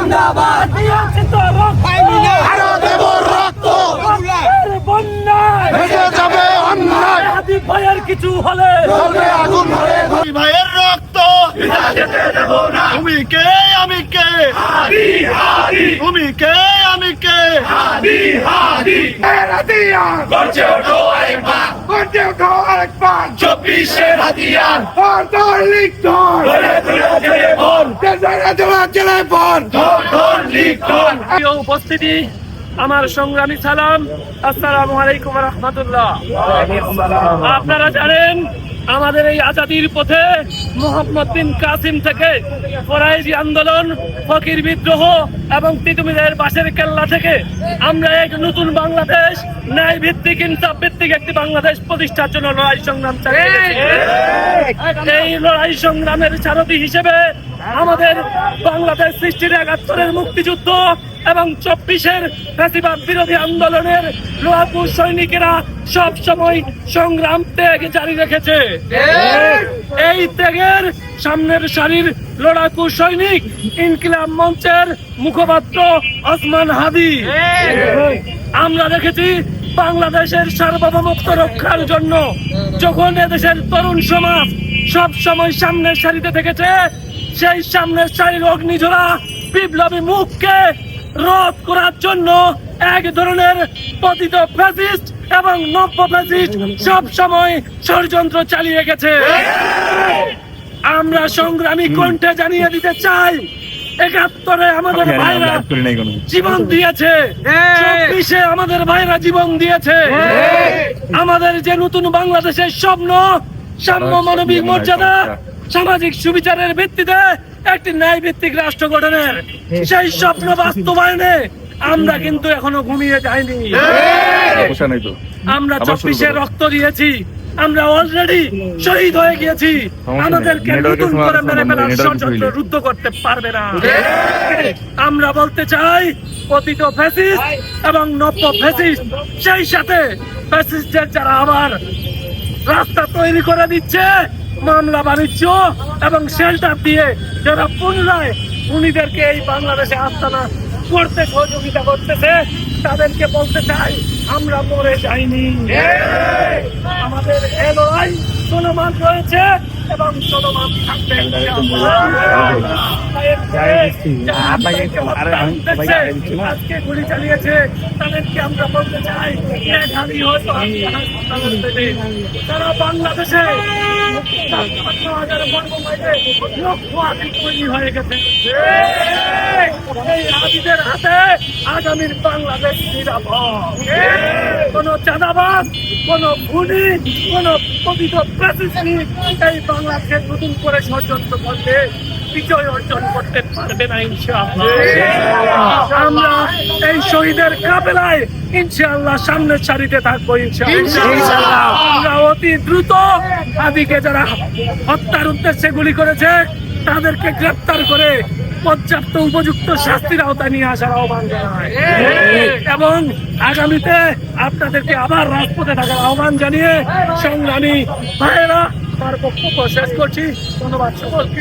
জিন্দাবাদ আরো দেব রক্ত বন্যায় ভেসে যাবে অন্যায় হাবিব ভাইয়ের কিছু হলে জ্বলবে আগুন ধরে ভাইয়ের রক্ত যেতে দেব না তুমি কে আমি কে হাদি হাদি তুমি কে আমি কে হাদি হাদি হাতিয়ার গর্জে ওঠো আরেকবার গর্জে ওঠো আরেকবার 24-এর হাতিয়ার ধর লিখ ধর ধরে ধরে বল জেলায় বল ধর লিখ ধর প্রিয় উপস্থিতি, আমার সংগ্রামী সালাম, আসসালামু আলাইকুম ওয়া রাহমাতুল্লাহ। আপনারা জানেন আমাদের এই আজাদির পথে মোহাম্মদ বিন কাসিম থেকে ফরাইজি আন্দোলন, ফকির বিদ্রোহ এবং তিতুমিরের বাঁশের কেল্লা থেকে আমরা এক নতুন বাংলাদেশ, ন্যায় ভিত্তিক, ইনসাফ ভিত্তিক একটি বাংলাদেশ প্রতিষ্ঠার জন্য লড়াই সংগ্রাম চালিয়ে যাচ্ছি। এই লড়াই সংগ্রামের সারথি হিসেবে আমাদের বাংলাদেশ সৃষ্টির ৭১-এর মুক্তিযুদ্ধ এবং ২৪-এর ফ্যাসিবাদ বিরোধী আন্দোলনের লড়াকু সৈনিকেরা সব সময় সংগ্রাম ত্যাগ জারি রেখেছে। এই ত্যাগের সামনের সারির লড়াকু সৈনিক ইনকিলাব মঞ্চের মুখপাত্র ওসমান হাদি। আমরা দেখেছি বাংলাদেশের সার্বভৌমত্ব রক্ষার জন্য যখন এদেশের তরুণ সমাজ সব সময় সামনের সারিতে থেকেছে, সেই সামনের সারির অগ্নিঝরা বিপ্লবী মুখকে রোধ করার জন্য এক ধরনের পতিত ফ্যাসিস্ট এবং নব্য ফ্যাসিস্ট সব সময় ষড়যন্ত্র চালিয়ে গেছে। আমরা সংগ্রামী কণ্ঠে জানিয়ে দিতে চাই, ৭১-এ আমাদের ভাইরা জীবন দিয়েছে, ২৪-এ আমাদের ভাইরা জীবন দিয়েছে। আমাদের যে নতুন বাংলাদেশের স্বপ্ন, সাম্য, মানবিক মর্যাদা, সামাজিক সুবিচারের ভিত্তিতে একটি ন্যায় ভিত্তিক রাষ্ট্র গঠনের, সেই স্বপ্ন বাস্তবায়নে আমরা কিন্তু এখনো ঘুমিয়ে যাইনি। আমরা ২৪-এ রক্ত দিয়েছি, আমরা অলরেডি শহীদ হয়ে গিয়েছি। আমাদেরকে নতুন করে মেরে ফেলার ষড়যন্ত্র রুদ্ধ করতে পারবে না। আমরা বলতে চাই, পতিত ফ্যাসিস্ট এবং নব্য ফ্যাসিস্ট, সেই সাথে ফ্যাসিস্টদের যারা আবার রাস্তা তৈরি করে দিচ্ছে, মামলা বাণিজ্য এবং শেল্টার দিয়ে যারা পুনরায় খুনিদেরকে এই বাংলাদেশে আস্তানা করতে সহযোগিতা করতেছে, তাদেরকে বলতে চাই, আমরা মরে যাইনি। আমাদের এই লড়াই চলমান রয়েছে এবং চলমান থাকবে। আজকে গুলি চালিয়েছে তাদেরকে আমরা বলতে চাই, তারা বাংলাদেশে হয়ে গেছে। এই আদিদের হাতে আগামীর বাংলাদেশ নিরাপদ। কোন চাঁদাবাজ, কোন খুনি, কোন পতিত প্রাতিষ্ঠানিক এই বাংলাদেশে নতুন করে ষড়যন্ত্র করতে বিজয় অর্জন করতে পারবে না ইনশাআল্লাহ। আমরা এই শহীদের কাফেলায় ইনশাআল্লাহ সামনের সারিতে থাকবো ইনশাআল্লাহ। আমরা অতি দ্রুত আদিকে যারা হত্যার উদ্দেশ্যে গুলি করেছে তাদেরকে গ্রেফতার করে পর্যাপ্ত উপযুক্ত শাস্তির আওতায় নিয়ে আসার আহ্বান জানায় এবং আগামীতে আপনাদেরকে আবার রাজপথে থাকার আহ্বান জানিয়ে সংগ্রামী ভাইয়েরা তার বক্তব্য শেষ করছি। ধন্যবাদ সকলকে।